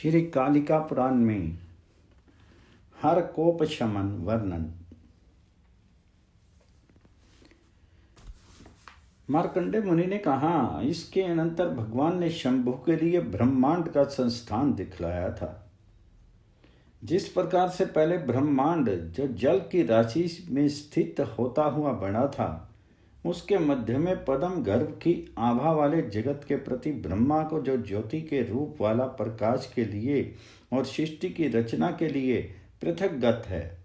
श्री कालिका पुराण में हर कोप शमन वर्णन। मार्कंडेय मुनि ने कहा, इसके अनंतर भगवान ने शंभु के लिए ब्रह्मांड का संस्थान दिखलाया था। जिस प्रकार से पहले ब्रह्मांड जो जल की राशि में स्थित होता हुआ बना था, उसके मध्य में पद्म गर्भ की आभा वाले जगत के प्रति ब्रह्मा को जो ज्योति के रूप वाला प्रकाश के लिए और सृष्टि की रचना के लिए पृथकगत है,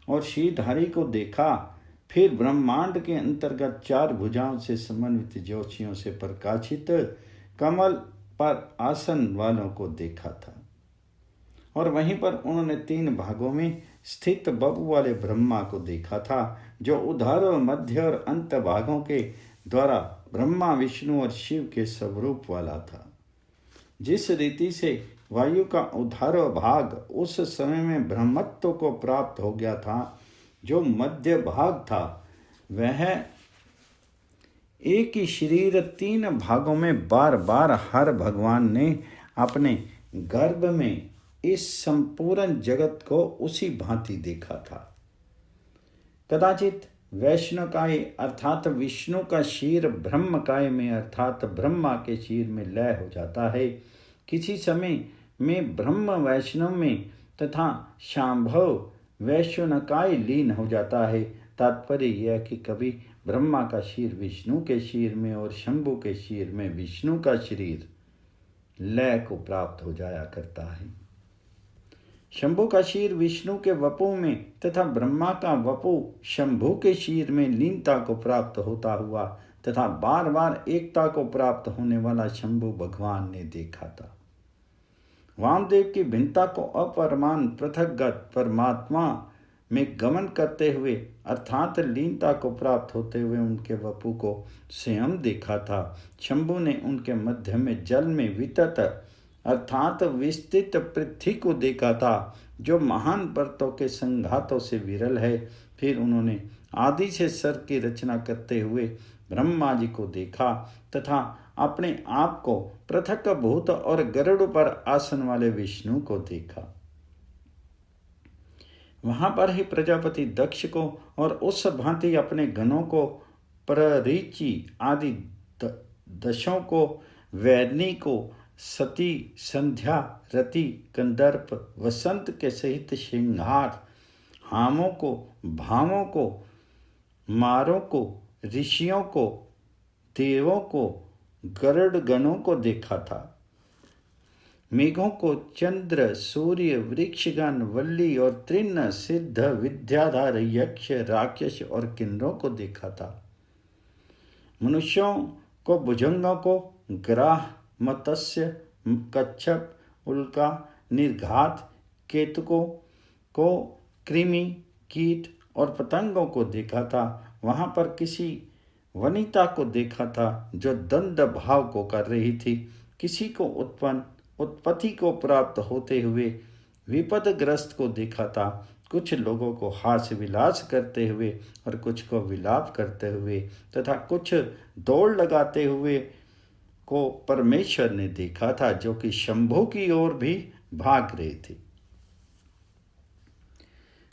और श्रीधारी को देखा। फिर ब्रह्मांड के अंतर्गत चार भुजाओं से समन्वित ज्योतियों से प्रकाशित कमल पर आसन वालों को देखा था, और वहीं पर उन्होंने तीन भागों में स्थित बपु वाले ब्रह्मा को देखा था, जो उधार और मध्य और अंत भागों के द्वारा ब्रह्मा विष्णु और शिव के स्वरूप वाला था। जिस रीति से वायु का उधार भाग उस समय में ब्रह्मत्व को प्राप्त हो गया था, जो मध्य भाग था वह एक ही शरीर तीन भागों में बार बार हर भगवान ने अपने गर्भ में इस संपूर्ण जगत को उसी भांति देखा था। कदाचित वैष्णवकाय अर्थात विष्णु का शीर ब्रह्मकाय में अर्थात ब्रह्मा के शीर में लय हो जाता है। किसी समय में ब्रह्म वैष्णव में तथा शांभव वैष्णवकाय लीन हो जाता है। तात्पर्य यह कि कभी ब्रह्मा का शीर विष्णु के शीर में और शंभु के शीर में विष्णु का शरीर लय को प्राप्त हो जाया करता है। शंभु का शीर विष्णु के वपु में तथा ब्रह्मा का वपु शंभु के शीर में लीनता को प्राप्त होता हुआ तथा बार बार एकता को प्राप्त होने वाला शंभु भगवान ने देखा था। वामदेव की भिन्नता को अपरमान पृथकगत परमात्मा में गमन करते हुए अर्थात लीनता को प्राप्त होते हुए उनके वपु को स्वयं देखा था। शंभु ने उनके मध्य में जल में वितत अर्थात विस्तृत पृथ्वी को देखा था, जो महान पर्वतों के संघातों से विरल है। फिर उन्होंने आदि से सर्ग की रचना करते हुए ब्रह्मा जी को देखा तथा अपने आप को पृथक भूत और गरुड़ पर आसन वाले विष्णु को देखा। वहां पर ही प्रजापति दक्ष को और उस भांति अपने गणों को प्ररीचि आदि दशों को वैरनी को सती संध्या रति कंदर्प वसंत के सहित श्रृंगार हामों को भावों को मारों को ऋषियों को देवों को गरुड़ गणों को देखा था। मेघों को चंद्र सूर्य वृक्षगण वल्ली और तृण सिद्ध विद्याधर यक्ष राक्षस और किन्नरों को देखा था। मनुष्यों को भुजंगों को ग्राह मत्स्य कच्छप उल्का निर्घात केतुकों को कृमि कीट और पतंगों को देखा था। वहां पर किसी वनिता को देखा था जो द्वंद्व भाव को कर रही थी। किसी को उत्पत्ति को प्राप्त होते हुए विपदग्रस्त को देखा था। कुछ लोगों को हास्य विलास करते हुए और कुछ को विलाप करते हुए तथा कुछ दौड़ लगाते हुए को परमेश्वर ने देखा था, जो कि शंभु की ओर भी भाग रहे थे।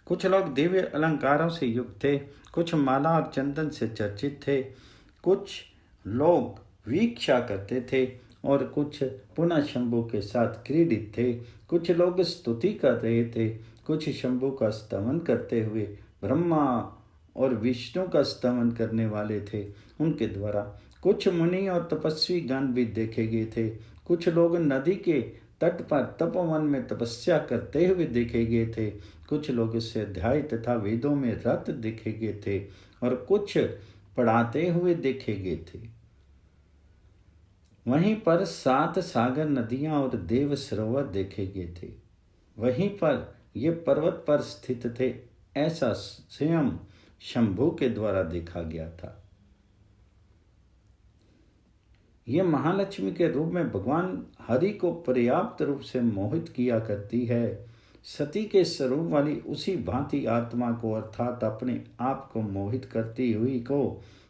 कुछ लोग दिव्य अलंकारों से युक्त थे, कुछ माला और चंदन से चर्चित थे, कुछ लोग वीक्षा करते थे और कुछ पुनः शंभु के साथ क्रीडित थे। कुछ लोग स्तुति कर रहे थे, कुछ शंभु का स्तवन करते हुए ब्रह्मा और विष्णु का स्तवन करने वाले थे, उनके द्वारा। कुछ मुनि और तपस्वी गण भी देखे गए थे। कुछ लोग नदी के तट पर तपोवन में तपस्या करते हुए देखे गए थे। कुछ लोग इससे अध्याय तथा वेदों में रत देखे गए थे और कुछ पढ़ाते हुए देखे गए थे। वहीं पर 7 सागर नदियां और देव सरोवर देखे गए थे। वहीं पर ये पर्वत पर स्थित थे, ऐसा स्वयं शंभु के द्वारा देखा गया था। ये महालक्ष्मी के रूप में भगवान हरि को पर्याप्त रूप से मोहित किया करती है। सती के स्वरूप वाली उसी भांति आत्मा को अर्थात अपने आप को मोहित करती हुई को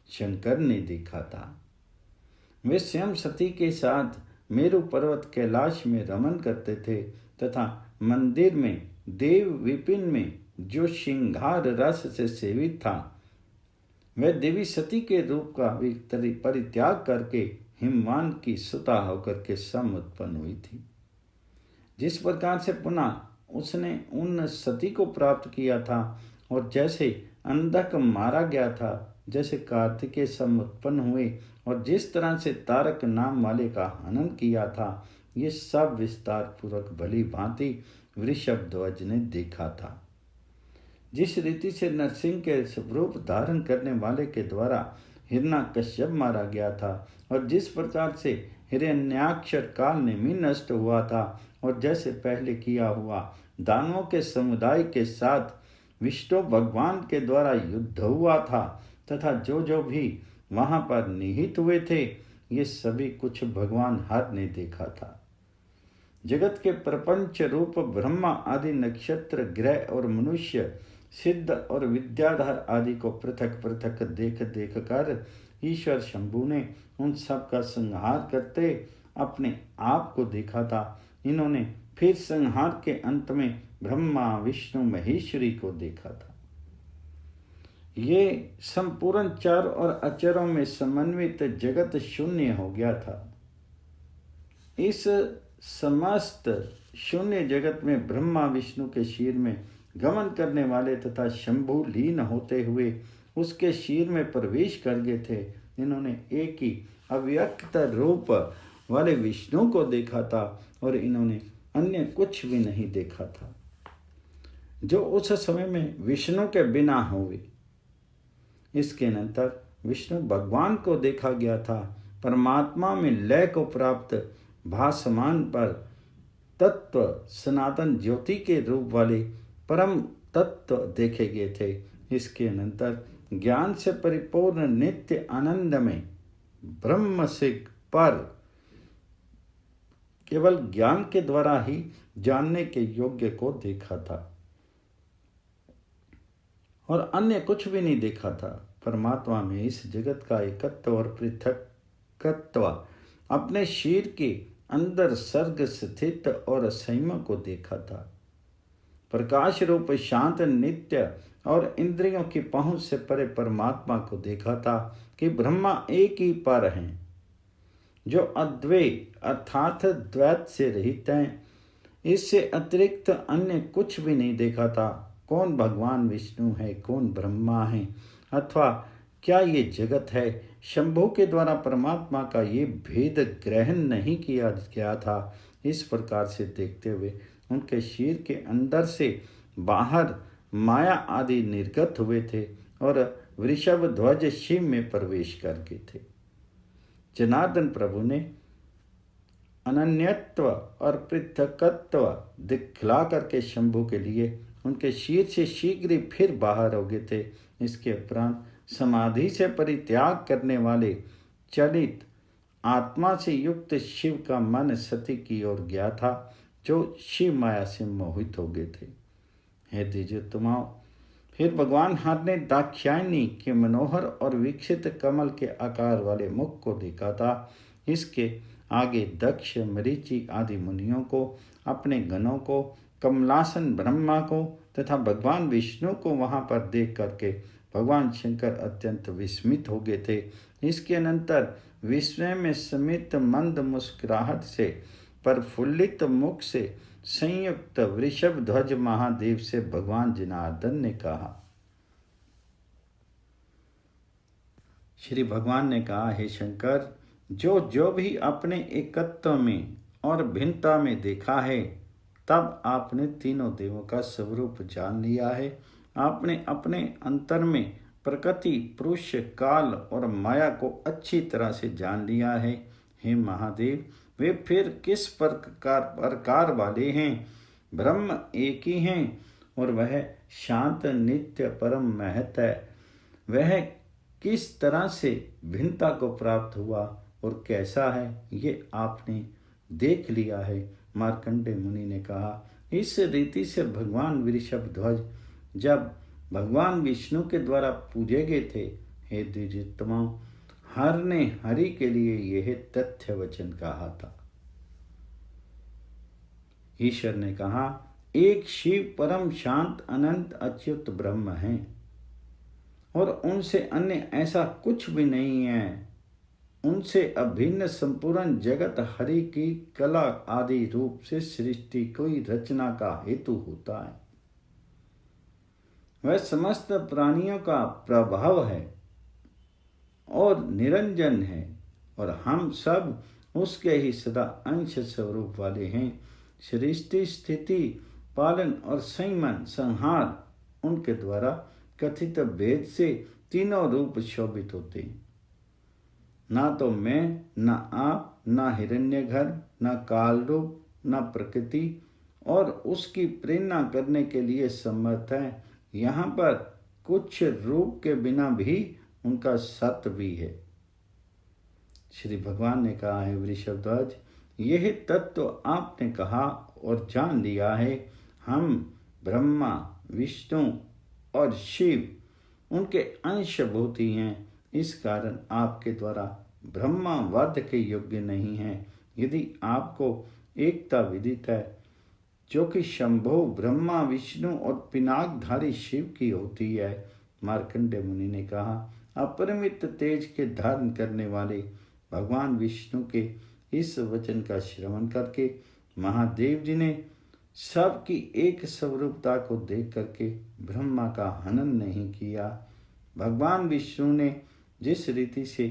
शंकर ने देखा था। वे स्वयं सती के साथ मेरु पर्वत कैलाश में रमन करते थे तथा मंदिर में देव विपिन में जो श्रृंगार रस से सेवित था, वह देवी सती के रूप का परित्याग करके हिमवान की सुता होकर के सम उत्पन्न हुई थी। जिस प्रकार से पुनः उसने उन सती को प्राप्त किया था और जैसे अंधक मारा गया था, जैसे कार्तिकेय सम उत्पन्न हुए और जिस तरह से तारक नाम वाले का हनन किया था, ये सब विस्तार पूर्वक भली भांति वृषभध्वज ने देखा था। जिस रीति से नरसिंह के स्वरूप धारण करने वाले के द्वारा हिरण्यकश्यप मारा गया था और जिस प्रकार से हिरण्याक्षर काल ने भी नष्ट हुआ था और जैसे पहले किया हुआ दानवों के समुदाय के साथ विष्णु भगवान के द्वारा युद्ध हुआ था तथा जो जो भी वहां पर निहित हुए थे, ये सभी कुछ भगवान हर ने देखा था। जगत के प्रपंच रूप ब्रह्मा आदि नक्षत्र ग्रह और मनुष्य सिद्ध और विद्याधर आदि को पृथक पृथक देख देख कर ईश्वर शंभु ने उन सब का संहार करते अपने आप को देखा था। इन्होंने फिर संहार के अंत में ब्रह्मा विष्णु महेश्वरी को देखा था। ये संपूर्ण चर और अचरों में समन्वित जगत शून्य हो गया था। इस समस्त शून्य जगत में ब्रह्मा विष्णु के शीर में गमन करने वाले तथा शंभु लीन होते हुए उसके शीर में प्रवेश कर गए थे। इन्होंने एक ही अव्यक्त रूप वाले विष्णु को देखा था और इन्होंने अन्य कुछ भी नहीं देखा था जो उस समय में विष्णु के बिना हुए। इसके अनंतर विष्णु भगवान को देखा गया था। परमात्मा में लय को प्राप्त भासमान पर तत्व सनातन ज्योति के रूप वाले परम तत्व देखे गए थे। इसके अनंतर ज्ञान से परिपूर्ण नित्य आनंद में ब्रह्म से पर केवल ज्ञान के द्वारा ही जानने के योग्य को देखा था और अन्य कुछ भी नहीं देखा था। परमात्मा में इस जगत का एकत्व और पृथकत्व अपने शीर के अंदर सर्ग स्थित और संयम को देखा था। प्रकाश रूप शांत नित्य और इंद्रियों की पहुंच से परे परमात्मा को देखा था कि ब्रह्मा एक ही पर हैं जो अद्वैत अर्थात द्वैत से रहित हैं। इससे अतिरिक्त अन्य कुछ भी नहीं देखा था। कौन भगवान विष्णु है, कौन ब्रह्मा है, अथवा क्या ये जगत है। शंभु के द्वारा परमात्मा का ये भेद ग्रहण नहीं किया गया था। इस प्रकार से देखते हुए उनके शीर के अंदर से बाहर माया आदि निर्गत हुए थे और वृषभ ध्वज शिव में प्रवेश कर गए थे। जनार्दन प्रभु ने अनन्यत्व और पृथकत्व दिखला करके शंभु के लिए उनके शीर से शीघ्र ही फिर बाहर हो गए थे। इसके उपरांत समाधि से परित्याग करने वाले चलित आत्मा से युक्त शिव का मन सती की ओर गया था जो शिव माया से मोहित हो गए थे। हे द्विजोत्तमाओं, फिर भगवान हर ने दाक्षायणी के मनोहर और विकसित कमल के आकार वाले मुख को देखा था। इसके आगे दक्ष मरीचि आदि मुनियों को, अपने गणों को, कमलासन ब्रह्मा को तथा भगवान विष्णु को वहां पर देख करके भगवान शंकर अत्यंत विस्मित हो गए थे। इसके अनंतर विस्मय में समित मंद मुस्कुराहट से प्रफुल्लित मुख से संयुक्त वृषभ ध्वज महादेव से भगवान जनार्दन ने कहा। श्री भगवान ने कहा, हे शंकर, जो जो भी अपने एकत्व में और भिन्नता में देखा है, तब आपने तीनों देवों का स्वरूप जान लिया है। आपने अपने अंतर में प्रकृति, पुरुष, काल और माया को अच्छी तरह से जान लिया है। हे महादेव, वे फिर किस प्रकार वाले हैं? ब्रह्म एक ही हैं और वह शांत नित्य परम महत है। वह किस तरह से भिन्नता को प्राप्त हुआ और कैसा है, ये आपने देख लिया है। मार्कंडेय मुनि ने कहा, इस रीति से भगवान वृषभ ध्वज जब भगवान विष्णु के द्वारा पूजे गए थे, हे द्विजोत्तमाओं, हर ने हरि के लिए यह तथ्य वचन कहा था। ईश्वर ने कहा, एक शिव परम शांत अनंत अच्युत ब्रह्म है और उनसे अन्य ऐसा कुछ भी नहीं है। उनसे अभिन्न संपूर्ण जगत हरि की कला आदि रूप से सृष्टि कोई रचना का हेतु होता है। वह समस्त प्राणियों का प्रभाव है और निरंजन है और हम सब उसके ही सदा अंश स्वरूप वाले हैं। सृष्टि, स्थिति, पालन और संयमन, संहार उनके द्वारा कथित भेद से तीनों रूप शोभित होते हैं। ना तो मैं, ना आप, ना हिरण्यगर्भ, ना काल रूप, ना प्रकृति और उसकी प्रेरणा करने के लिए समर्थ है। यहाँ पर कुछ रूप के बिना भी उनका सत्य भी है। श्री भगवान ने कहा है, वृषभध्वज, यह तत्व आपने कहा और जान लिया है। हम ब्रह्मा, विष्णु और शिव उनके अंशभूत ही हैं। इस कारण आपके द्वारा ब्रह्मावाद के योग्य नहीं है। यदि आपको एकता विदित है जो कि शंभु, ब्रह्मा, विष्णु और पिनाकधारी शिव की होती है। मार्कंडेय मुनि ने कहा, अपरिमित तेज के धारण करने वाले भगवान विष्णु के इस वचन का श्रवण करके महादेव जी ने सबकी एक स्वरूपता को देख करके ब्रह्मा का हनन नहीं किया। भगवान विष्णु ने जिस रीति से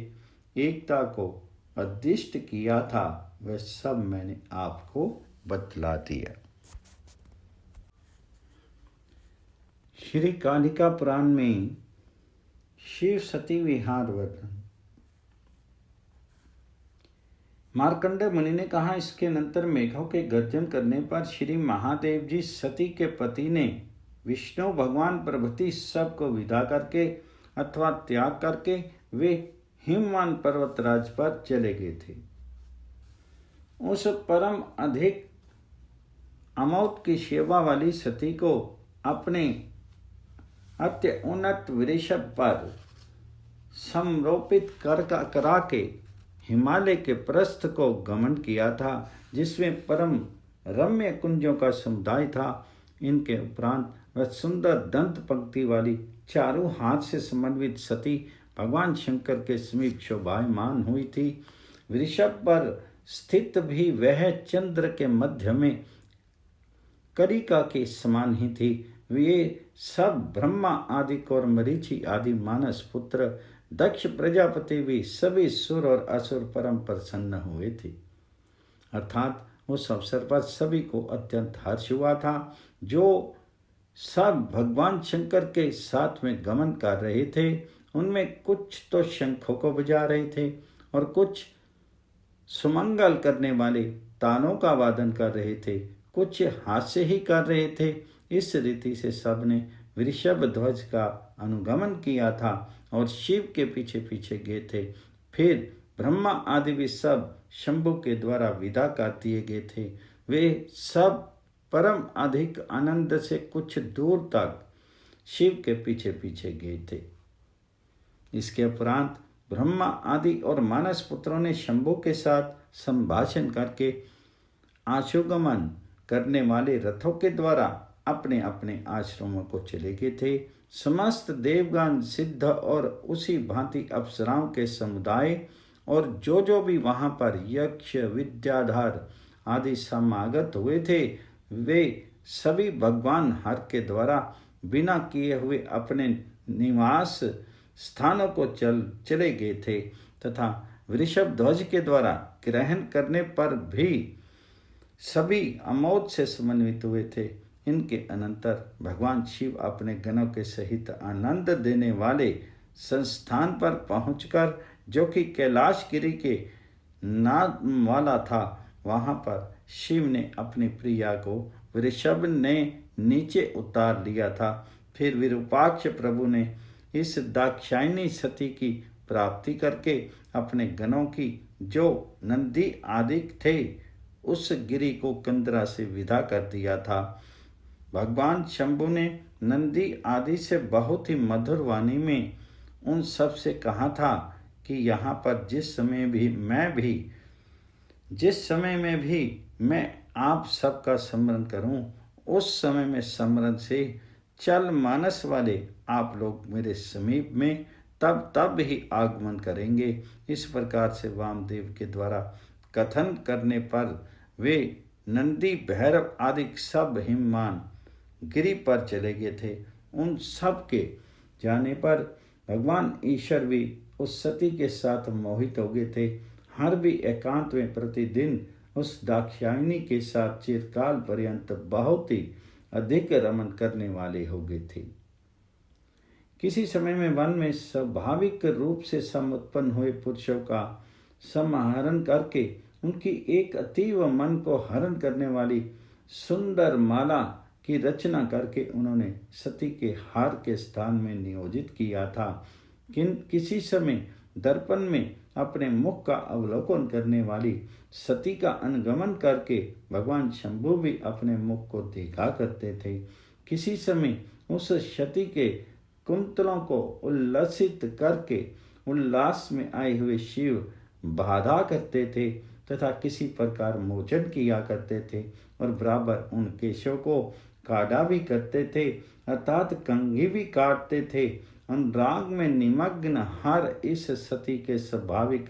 एकता को अदिष्ट किया था वह सब मैंने आपको बतला दिया। श्री कालिका पुराण में शिव सती विहार वर्णन। मार्कंडेय मुनि ने कहा, इसके अनंतर मेघों के गर्जन करने पर श्री महादेव जी सती के पति ने विष्णु भगवान प्रभृति सबको विदा करके अथवा त्याग करके वे हिमवान पर्वतराज पर चले गए थे। उस परम अधिक अमौत की सेवा वाली सती को अपने अत्य उन्नत वृषभ पर समरोपित करा के हिमालय के प्रस्थ को गमन किया था, जिसमें परम रम्य कुंजों का समुदाय था। इनके उपरांत वह सुंदर दंत पंक्ति वाली चारों हाथ से समन्वित सती भगवान शंकर के समीप शोभायमान हुई थी। वृषभ पर स्थित भी वह चंद्र के मध्य में करिका के समान ही थी। वे सब ब्रह्मा आदि और मरीचि आदि मानस पुत्र दक्ष प्रजापति भी सभी सुर और असुर परम प्रसन्न हुए थे। अर्थात उस अवसर पर सभी को अत्यंत हर्ष हुआ था। जो सब भगवान शंकर के साथ में गमन कर रहे थे उनमें कुछ तो शंखों को बजा रहे थे और कुछ सुमंगल करने वाले तानों का वादन कर रहे थे, कुछ हास्य ही कर रहे थे। इस रीति से सबने वृषभ ध्वज का अनुगमन किया था और शिव के पीछे पीछे गए थे। फिर ब्रह्मा आदि भी सब शंभु के द्वारा विदा कर दिए गए थे। वे सब परम अधिक आनंद से कुछ दूर तक शिव के पीछे पीछे गए थे। इसके उपरांत ब्रह्मा आदि और मानस पुत्रों ने शंभु के साथ संभाषण करके आशुगमन करने वाले रथों के द्वारा अपने अपने आश्रमों को चले गए थे। समस्त देवगण, सिद्ध और उसी भांति अप्सराओं के समुदाय और जो भी वहां पर यक्ष, विद्याधर आदि समागत हुए थे वे सभी भगवान हर के द्वारा बिना किए हुए अपने निवास स्थानों को चले गए थे तथा वृषभ ध्वज के द्वारा ग्रहण करने पर भी सभी अमोद से समन्वित हुए थे। इनके अनंतर भगवान शिव अपने गणों के सहित आनंद देने वाले संस्थान पर पहुंचकर, जो कि कैलाश गिरी के नाम वाला था, वहां पर शिव ने अपनी प्रिया को वृषभ ने नीचे उतार लिया था। फिर विरूपाक्ष प्रभु ने इस दाक्षायणी सती की प्राप्ति करके अपने गणों की जो नंदी आदि थे उस गिरी को कंदरा से विदा कर दिया था। भगवान शंभु ने नंदी आदि से बहुत ही मधुर वाणी में उन सब से कहा था कि यहाँ पर जिस समय में भी मैं आप सबका स्मरण करूं, उस समय में स्मरण से चल मानस वाले आप लोग मेरे समीप में तब ही आगमन करेंगे। इस प्रकार से वामदेव के द्वारा कथन करने पर वे नंदी भैरव आदि सब हिममान गिरी पर चले गए थे। उन सब के जाने पर भगवान ईश्वर भी उस सती के साथ मोहित हो गए थे। हर भी एकांत में प्रतिदिन उस दाक्षायणी के साथ चिरकाल पर्यंत बहुत ही अधिक रमन करने वाले हो गए थे। किसी समय में वन में स्वाभाविक रूप से समुत्पन्न हुए पुरुषों का समाहरण करके उनकी एक अतीव मन को हरण करने वाली सुंदर माला की रचना करके उन्होंने सती के हार के स्थान में नियोजित किया था। किसी समय दर्पण में अपने मुख का अवलोकन करने वाली सती का अनुगमन करके भगवान शंभु भी अपने मुख को देखा करते थे। किसी समय उस सती के कुंतलों को उल्लसित करके उल्लास में आए हुए शिव बाधा करते थे तथा किसी प्रकार मोचन किया करते थे और बराबर उन केशों को काटा भी करते थे, अर्थात कंघी भी काटते थे। अनुराग में निमग्न हर इस सती के स्वाभाविक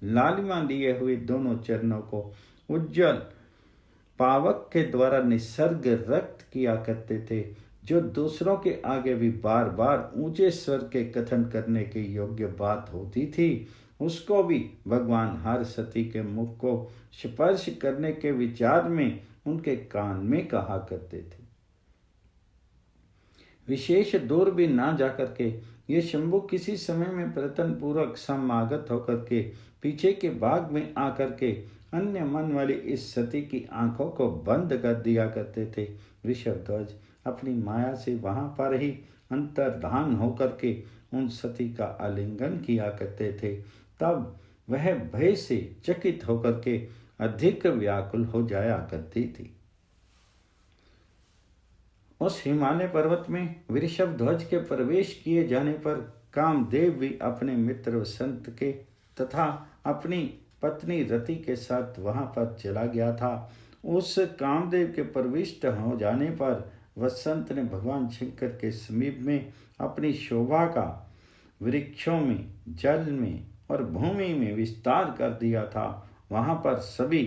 लालिमा लिए हुए दोनों चरणों को उज्जवल पावक के द्वारा निसर्ग रक्त किया करते थे, जो दूसरों के आगे भी बार बार ऊंचे स्वर के कथन करने के योग्य बात होती थी, उसको भी भगवान हर सती के मुख को स्पर्श करने के विचार में उनके कान में कहा करते थे। विशेष दूर भी ना जाकर के ये शंभु किसी समय में प्रयत्न पूर्वक समागत होकर के पीछे के भाग में आकर के अन्य मन वाली इस सती की आंखों को बंद कर दिया करते थे। वृषभध्वज अपनी माया से वहां पर ही अंतर्धान होकर के उन सती का आलिंगन किया करते थे। तब वह भय से चकित होकर के अधिक व्याकुल हो जाया करती थी। उस हिमालय पर्वत में वृषभध्वज के प्रवेश किए जाने पर कामदेव भी अपने मित्र वसंत के तथा अपनी पत्नी रति के साथ वहां पर चला गया था। उस कामदेव के प्रविष्ट हो जाने पर वसंत ने भगवान शंकर के समीप में अपनी शोभा का वृक्षों में, जल में और भूमि में विस्तार कर दिया था। वहां पर सभी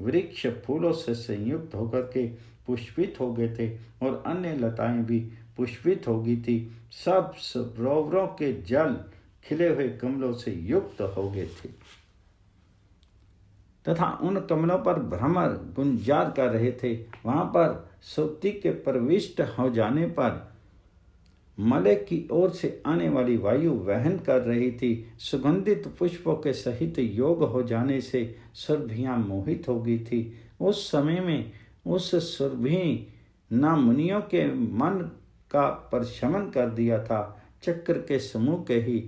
वृक्ष फूलों से संयुक्त होकर के पुष्पित हो गए थे और अन्य लताएं भी पुष्पित हो गई थी। सब सरोवरों के जल खिले हुए कमलों से युक्त हो गए थे तथा उन कमलों पर भ्रमर गुंजार कर रहे थे। वहां पर सुक्ति के प्रविष्ट हो जाने पर मलय की ओर से आने वाली वायु वहन कर रही थी। सुगंधित पुष्पों के सहित योग हो जाने से सुरभियां मोहित हो गई थी। उस समय में उस सुरभि ना मुनियों के मन का परशमन कर दिया था। चक्र के समूह के ही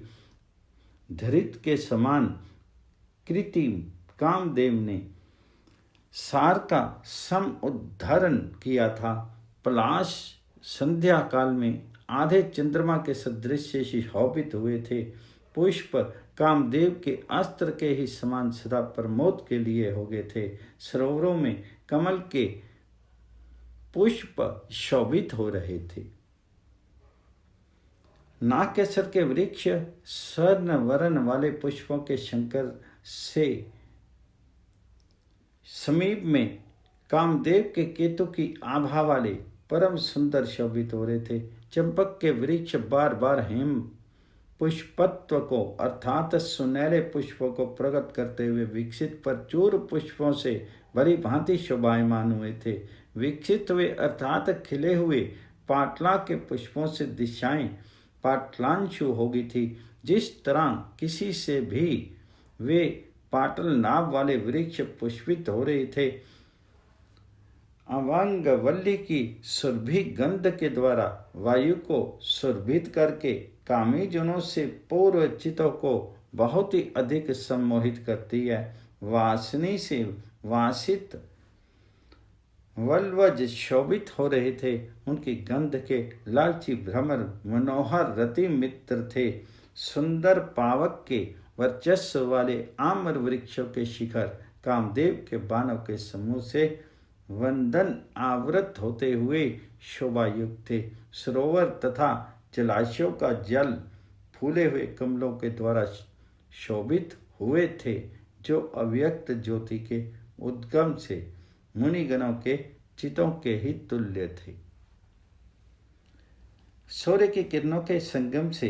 धरित के समान कृति कामदेव ने सार का सम उद्धरण किया था। पलाश संध्या काल में आधे चंद्रमा के सदृश से शोभित हुए थे। पुष्प कामदेव के अस्त्र के ही समान सदा प्रमोद के लिए हो गए थे। सरोवरों में कमल के पुष्प शोभित हो रहे थे। नागकेसर के वृक्ष स्वर्ण वर्ण वाले पुष्पों के शंकर से समीप में कामदेव के केतु की आभा वाले परम सुंदर शोभित हो रहे थे। चंपक के वृक्ष बार बार हेम पुष्पत्व को अर्थात सुनहरे पुष्पों को प्रकट करते हुए विकसित प्रचुर पुष्पों से भली भांति शोभायमान हुए थे। विकसित हुए अर्थात खिले हुए पाटला के पुष्पों से दिशाएं पाटलांशु हो गई थी। जिस तरह किसी से भी वे पाटल नाभ वाले वृक्ष पुष्पित हो रहे थे, अवांग वल्ली की सुरभि गंध के द्वारा वायु को सुरभित करके कामीजनों से पूर्व चित्तों को बहुत ही अधिक सम्मोहित करती है। वासनी से वासित वल्वज शोभित हो रहे थे। उनकी गंध के लालची भ्रमर मनोहर रति मित्र थे। सुंदर पावक के वर्चस्व वाले आम्र वृक्षों के शिखर कामदेव के बाणों के समूह से वंदन आवृत होते हुए शोभा युक्त थे। सरोवर तथा जलाशयों का जल फूले हुए कमलों के द्वारा शोभित हुए थे, जो अव्यक्त ज्योति के उद्गम से मुनिगणों के चितों के ही तुल्य थे। सूर्य की किरणों के संगम से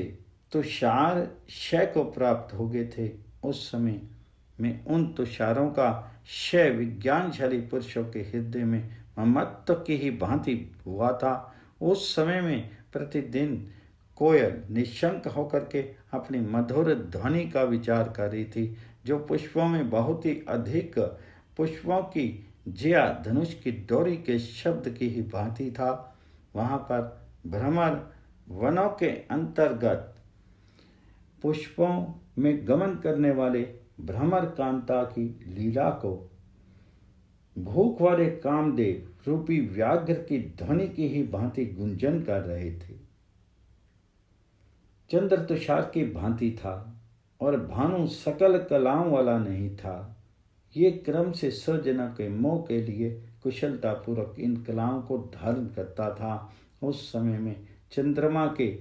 तुषार क्षय को प्राप्त हो गए थे। उस समय में उन तुषारों का क्षय विज्ञानशाली पुरुषों के हृदय में ममत्व की ही भांति हुआ था। उस समय में प्रतिदिन कोयल निशंक होकर के अपनी मधुर ध्वनि का विचार कर रही थी, जो पुष्पों में बहुत ही अधिक पुष्पों की जिया धनुष की डोरी के शब्द की ही भांति था। वहाँ पर भ्रमर वनों के अंतर्गत पुष्पों में गमन करने वाले भ्रमर कांता की लीला को भूख वाले कामदेव रूपी व्याघ्र की ध्वनि की ही भांति गुंजन कर रहे थे। चंद्र तुषार की भांति था और भानु सकल कलाओं वाला नहीं था। ये क्रम से सज्जना के मोह के लिए कुशलता पूर्वक इन कलाओं को धारण करता था। उस समय में चंद्रमा के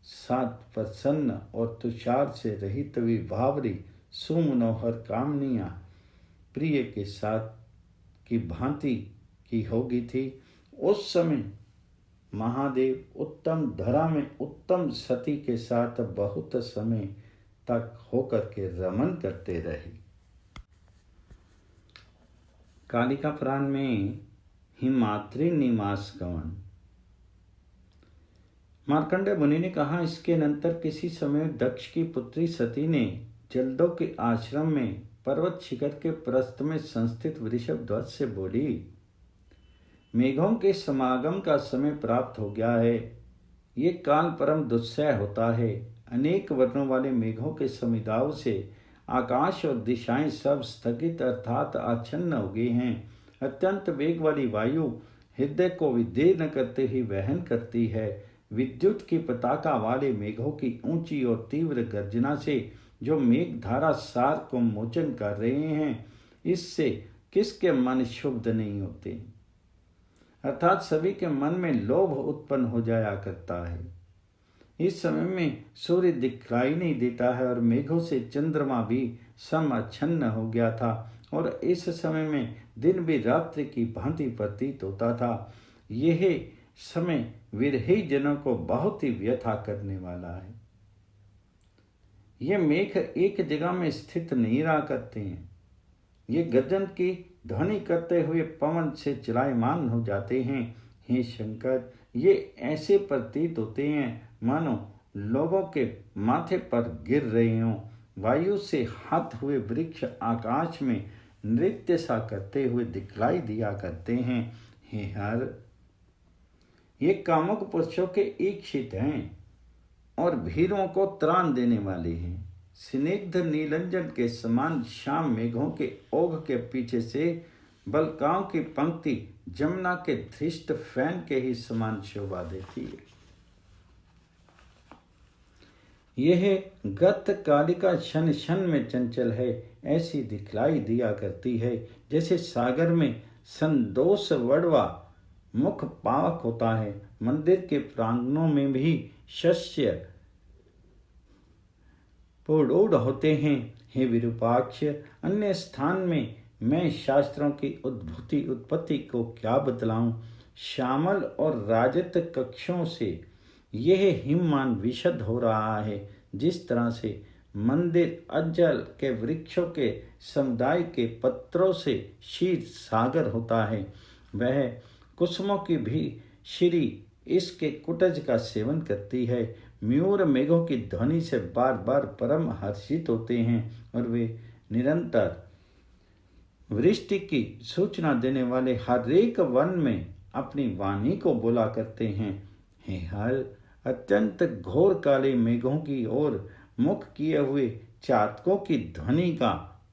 साथ प्रसन्न और तुषार से रहित विभावरी सुमनोहर कामनियां प्रिय के साथ की भांति की होगी थी। उस समय महादेव उत्तम धरा में उत्तम सती के साथ बहुत समय तक होकर के रमन करते रहे। कालिका पुराण में हिमाद्री निवास गमन। मार्कंडेय मुनि ने कहा, इसके अनंतर किसी समय दक्ष की पुत्री सती ने जल्दों के आश्रम में पर्वत शिखर के प्रस्थ में संस्थित वृषभ ध्वज से बोली, मेघों के समागम का समय प्राप्त हो गया है। ये काल परम दुस्सह होता है। अनेक वर्णों वाले मेघों के समुदायों से आकाश और दिशाएं सब स्थगित अर्थात आच्छन्न हो गए हैं। अत्यंत वेग वाली वायु हृदय को विदेह न करते ही वहन करती है। विद्युत की पताका वाले मेघों की ऊंची और तीव्र गर्जना से जो मेघ धारा सार को मोचन कर रहे हैं, इससे किसके मन शुद्ध नहीं होते, अर्थात सभी के मन में लोभ उत्पन्न हो जाया करता है। इस समय में सूर्य दिखलाई नहीं देता है और मेघों से चंद्रमा भी समाच्छन्न हो गया था और इस समय में दिन भी रात्रि की भांति प्रतीत होता था। यह समय विरही जनों को बहुत ही व्यथा करने वाला है। ये मेघ एक जगह में स्थित नहीं रहा करते हैं। ये गर्जन की ध्वनि करते हुए पवन से चलायमान हो जाते हैं। हे शंकर, ये ऐसे प्रतीत होते हैं मानो लोगों के माथे पर गिर रहे हों। वायु से हाथ हुए वृक्ष आकाश में नृत्य सा करते हुए दिखलाई दिया करते हैं। हे हर, ये कामुक पुरुषों के इच्छित हैं और भीरों को त्राण देने वाले हैं। स्निग्ध नीलंजन के समान श्याम मेघों के ओघ के पीछे से बलकाओं की पंक्ति जमुना के धृष्ट फैन के ही समान शोभा देती है। यह गत कालिका क्षण क्षण में चंचल है, ऐसी दिखलाई दिया करती है जैसे सागर में संदोष वड़वा मुख पावक होता है। मंदिर के प्रांगणों में भी शस्य पूर्ण होते हैं। हे विरूपाक्ष, अन्य स्थान में मैं शास्त्रों की उत्पत्ति को क्या बतलाऊं। श्यामल और राजत कक्षों से यह हिममान विशद हो रहा है। जिस तरह से मंदिर अज्जल के वृक्षों के समुदाय के पत्रों से शीत सागर होता है, वह कुसुमों की भी श्री इसके कुटज का सेवन करती है। मयूर मेघों की ध्वनि से बार बार परम हर्षित होते हैं और वे निरंतर वृष्टि की सूचना देने वाले हर एक वन में अपनी वाणी को बोला करते हैं। हे हर, अत्यंत घोर काले मेघों की ओर मुख किए हुए चातकों की ध्वनि का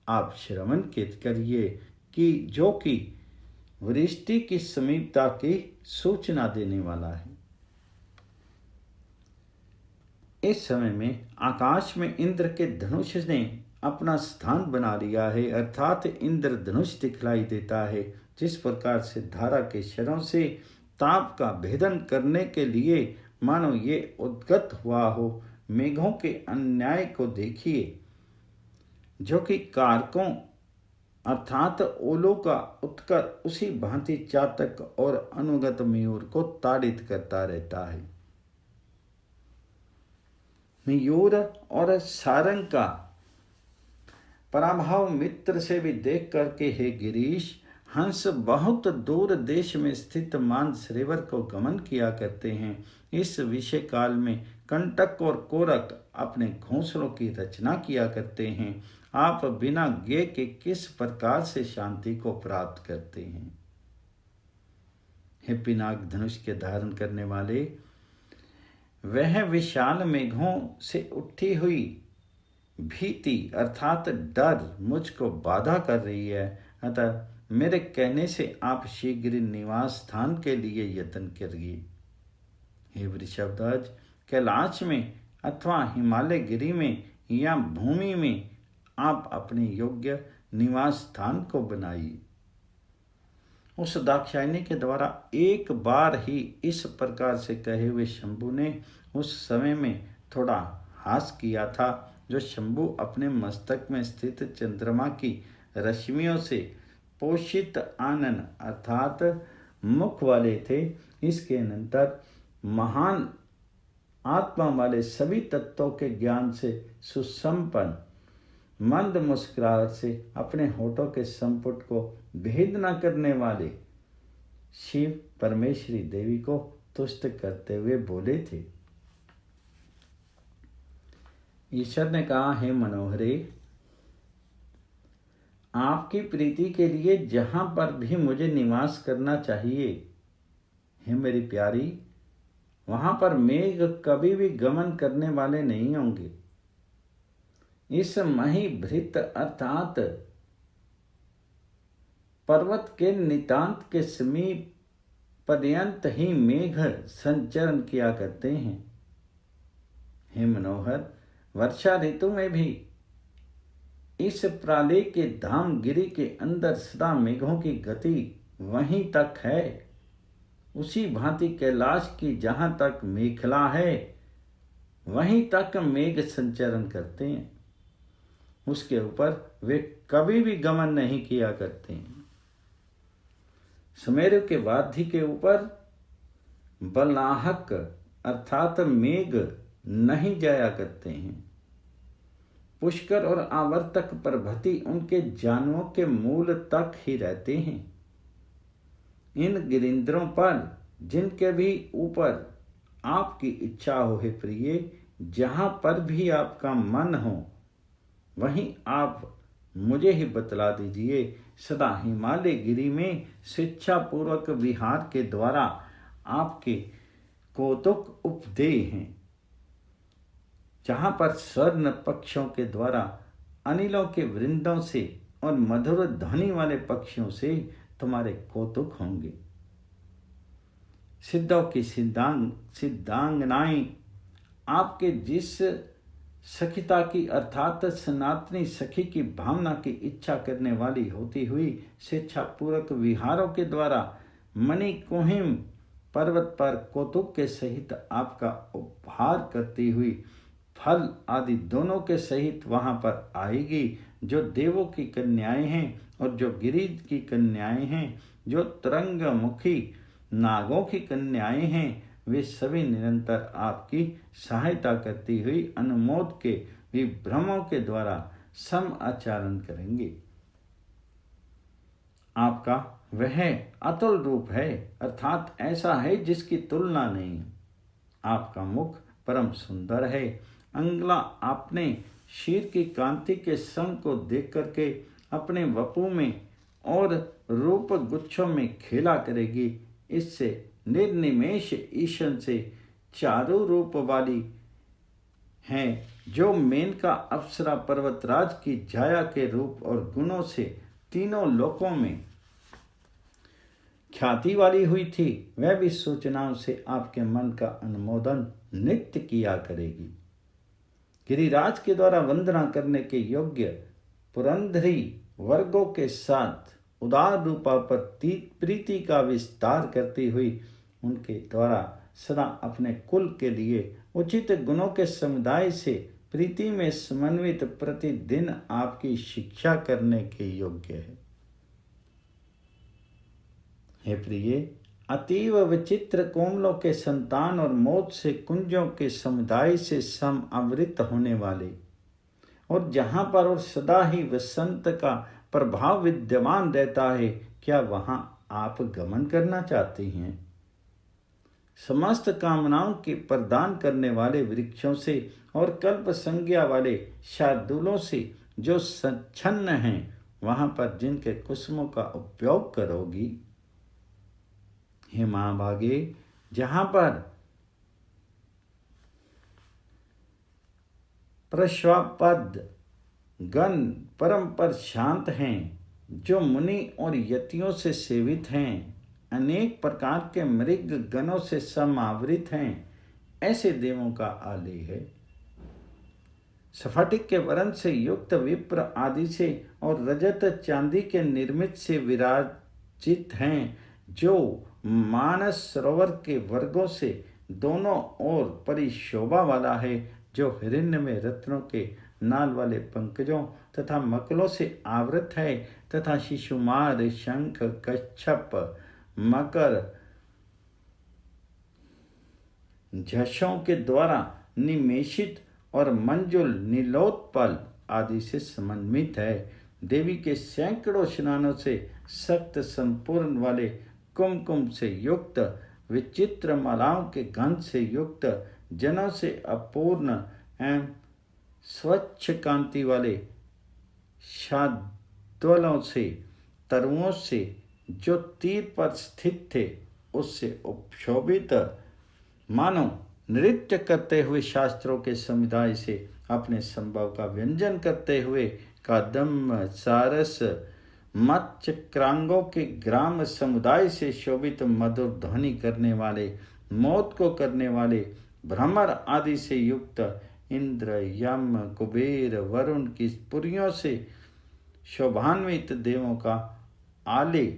आप श्रवण करिए कि जो कि वृष्टि की समीपता की सूचना देने वाला है। इस समय में आकाश में इंद्र के धनुष ने अपना स्थान बना लिया है, अर्थात इंद्र धनुष दिखलाई देता है जिस प्रकार से धारा के शरों से ताप का भेदन करने के लिए मानो ये उद्गत हुआ हो, मेघों के अन्याय को देखिए, जो कि कारकों अर्थात ओलों का उत्कर उसी भांति चातक और अनुगत मयूर को ताड़ित करता रहता है। मयूर और सारंग का पराभाव मित्र से भी देख करके हे गिरीश, हंस बहुत दूर देश में स्थित मानसरोवर को गमन किया करते हैं। इस विषय काल में कंटक और कोरक अपने घोंसलों की रचना किया करते हैं। आप बिना गे के किस प्रकार से शांति को प्राप्त करते हैं? हे पिनाक धनुष के धारण करने वाले, वह विशाल मेघों से उठी हुई भीति अर्थात डर मुझको बाधा कर रही है। अतः मेरे कहने से आप शीघ्र निवास स्थान के लिए यत्न करिए। हे वृषभध्वज, कैलाश में अथवा हिमालय गिरी में या भूमि में आप अपने योग्य निवास स्थान को बनाइए। उस दाक्षायणी के द्वारा एक बार ही इस प्रकार से कहे हुए शंभु ने उस समय में थोड़ा हास किया था, जो शंभु अपने मस्तक में स्थित चंद्रमा की रश्मियों से पोषित आनन अर्थात मुख वाले थे। इसके अनंतर महान आत्मा वाले सभी तत्वों के ज्ञान से सुसंपन्न मंद मुस्कुराहट से अपने होठों के संपुट को भेद न करने वाले शिव परमेश्वरी देवी को तुष्ट करते हुए बोले थे। ईश्वर ने कहा, हे मनोहरे, आपकी प्रीति के लिए जहां पर भी मुझे निवास करना चाहिए, हे मेरी प्यारी, वहां पर मेघ कभी भी गमन करने वाले नहीं होंगे। इस महीभृत अर्थात पर्वत के नितांत के समीप पर्यंत ही मेघ संचरण किया करते हैं। हे मनोहर, वर्षा ऋतु में भी इस प्रालय के धाम गिरी के अंदर सदा मेघों की गति वहीं तक है। उसी भांति कैलाश की जहां तक मेखला है वहीं तक मेघ संचरण करते हैं। उसके ऊपर वे कभी भी गमन नहीं किया करते हैं। सुमेरु के वादी के ऊपर बलाहक अर्थात मेघ नहीं जाया करते हैं। पुष्कर और आवर्तक प्रभृति उनके जानवों के मूल तक ही रहते हैं। इन गिरिंद्रों पर जिनके भी ऊपर आपकी इच्छा हो हे प्रिय, जहां पर भी आपका मन हो वहीं आप मुझे ही बतला दीजिए। सदा हिमालय गिरी में स्वेच्छा पूर्वक विहार के द्वारा आपके कौतुक उपदेय हैं, जहां पर स्वर्ण पक्षियों के द्वारा अनिलों के वृंदों से और मधुर ध्वनि वाले पक्षियों से तुम्हारे कौतुक होंगे। सिद्धों की सिद्धांगनाएं आपके जिस सखिता की अर्थात सनातनी सखी की भावना की इच्छा करने वाली होती हुई स्वेच्छा पूर्वक विहारों के द्वारा मणि कोहिम पर्वत पर कौतुक के सहित आपका उपहार करती हुई फल आदि दोनों के सहित वहां पर आएगी। जो देवों की कन्याएं हैं और जो गिरिज की कन्याएं हैं, जो तरंग मुखी नागों की कन्याएं हैं, वे सभी निरंतर आपकी सहायता करती हुई अनुमोद के विभ्रमों के द्वारा सम आचरण करेंगे। आपका वह अतुल रूप है, अर्थात ऐसा है जिसकी तुलना नहीं। आपका मुख परम सुंदर है। अंगला आपने शीर की कांति के संग को देख करके अपने वपु में और रूप गुच्छों में खेला करेगी। इससे निर्निमेष ईशन से चारों रूप वाली हैं, जो मेनका अप्सरा पर्वतराज की जाया के रूप और गुणों से तीनों लोकों में ख्याति वाली हुई थी, वह भी सूचनाओं से आपके मन का अनुमोदन नित्य किया करेगी। गिरिराज के द्वारा वंदना करने के योग्य पुरंधरी वर्गों के साथ उदार रूपा पर प्रीति का विस्तार करती हुई उनके द्वारा सदा अपने कुल के लिए उचित गुणों के समुदाय से प्रीति में समन्वित प्रतिदिन आपकी शिक्षा करने के योग्य है। हे प्रिय, अतीव विचित्र कोमलों के संतान और मौत से कुंजों के समुदाय से सम आवृत होने वाले, और जहाँ पर और सदा ही वसंत का प्रभाव विद्यमान रहता है, क्या वहाँ आप गमन करना चाहते हैं? समस्त कामनाओं के प्रदान करने वाले वृक्षों से और कल्प संज्ञा वाले शार्दूलों से जो सच्छन्न हैं, वहाँ पर जिनके कुसुमों का उपयोग करोगी। हे महाभागे, जहाँ पर प्रश्वापद गण परम पर शांत हैं, जो मुनि और यतियों से सेवित हैं, अनेक प्रकार के मृग गणों से समावृत हैं, ऐसे देवों का आलय है। स्फटिक के वर्ण से युक्त विप्र आदि से और रजत चांदी के निर्मित से विराजित हैं, जो मानस सरोवर के वर्गों से दोनों ओर परिशोभा वाला है, जो हिरण्य में रत्नों के नाल वाले पंकजों तथा मकलों से आवृत है, तथा शिशुमार शंख कच्छप मकर झषों के द्वारा निमेषित और मंजुल नीलोत्पल आदि से समन्वित है। देवी के सैकड़ों स्नानों से सख्त संपूर्ण वाले कुमकुम से युक्त, विचित्र मालाओं के गंध से युक्त, जनों से अपूर्ण एवं स्वच्छ कांति वाले शाद्वलों से, तरुओं से जो तीर पर स्थित थे उससे उपशोभित, मानो नृत्य करते हुए शास्त्रों के समुदाय से अपने संभव का व्यंजन करते हुए कादम्ब सारस मत्स्यक्रांगों के ग्राम समुदाय से शोभित मधुर ध्वनि करने वाले, मौत को करने वाले, भ्रमर आदि से युक्त इंद्र यम कुबेर वरुण की पुरियों से शोभान्वित देवों का आलय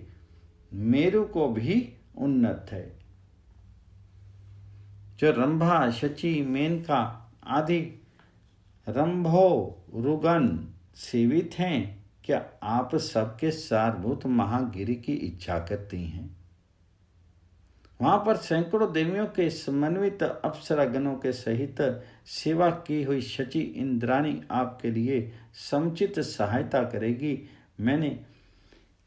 मेरु को भी उन्नत है। जो रंभा शची मेनका आदि रंभो रुगन सेवित हैं, क्या आप सबके सारभूत महागिरि की इच्छा करती हैं? वहां पर सैकड़ों देवियों के समन्वित अप्सरा गणों के सहित सेवा की हुई शची इंद्राणी आपके लिए समुचित सहायता करेगी। मैंने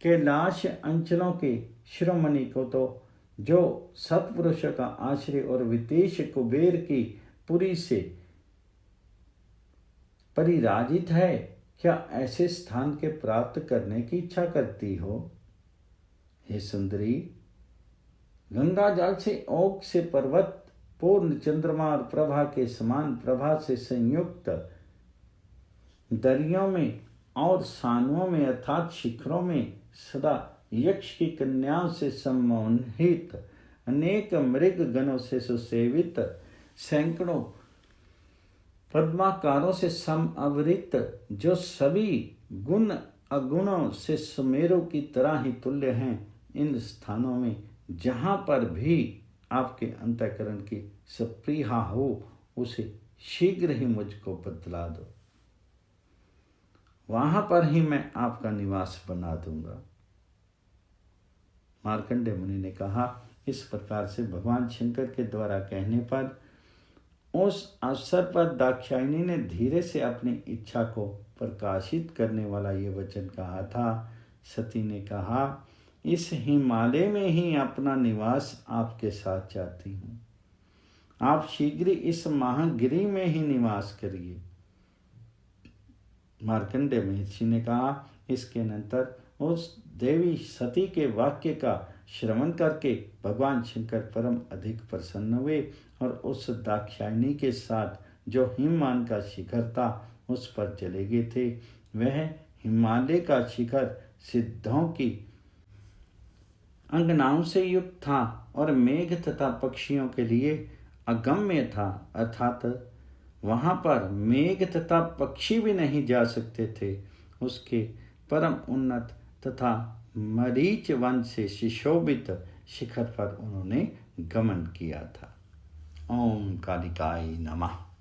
कैलाश अंचलों के शिरोमणि को तो, जो सत्पुरुष का आश्रय और विदेश कुबेर की पुरी से परिराजित है, क्या ऐसे स्थान के प्राप्त करने की इच्छा करती हो? हे सुंदरी, गंगा जल से ओक से पर्वत पूर्ण चंद्रमा और प्रभा के समान प्रभा से संयुक्त दरियों में और सानुओं में अर्थात शिखरों में सदा यक्ष की कन्याओं से सम्मोहित, अनेक मृग गणों से सुसेवित, सैकड़ों पद्माकारों से समावृत, जो सभी गुण अगुणों से सुमेरु की तरह ही तुल्य हैं, इन स्थानों में जहाँ पर भी आपके अंतःकरण की स्पृहा हो, उसे शीघ्र ही मुझको बतला दो। वहां पर ही मैं आपका निवास बना दूंगा। मार्कंडेय मुनि ने कहा। इस प्रकार से भगवान शंकर के द्वारा कहने पर उस अवसर पर दाक्षायणी ने धीरे से अपनी इच्छा को प्रकाशित करने वाला ये वचन कहा था। सती ने कहा, इस हिमालय में ही अपना निवास आपके साथ चाहती हूँ। आप शीघ्र इस महागिरि में ही निवास करिए। मार्कंडेय महर्षि ने कहा। इसके अनंतर उस देवी सती के वाक्य का श्रवण करके भगवान शंकर परम अधिक प्रसन्न हुए और उस दाक्षायणी के साथ जो हिममान का शिखर था उस पर चले गए थे। वह हिमालय का शिखर सिद्धों की अंगनाओं से युक्त था और मेघ तथा पक्षियों के लिए अगम्य था, अर्थात वहां पर मेघ तथा पक्षी भी नहीं जा सकते थे। उसके परम उन्नत तथा मरीच वन से सुशोभित शिखर पर उन्होंने गमन किया था। ओम कालिकाय नमः।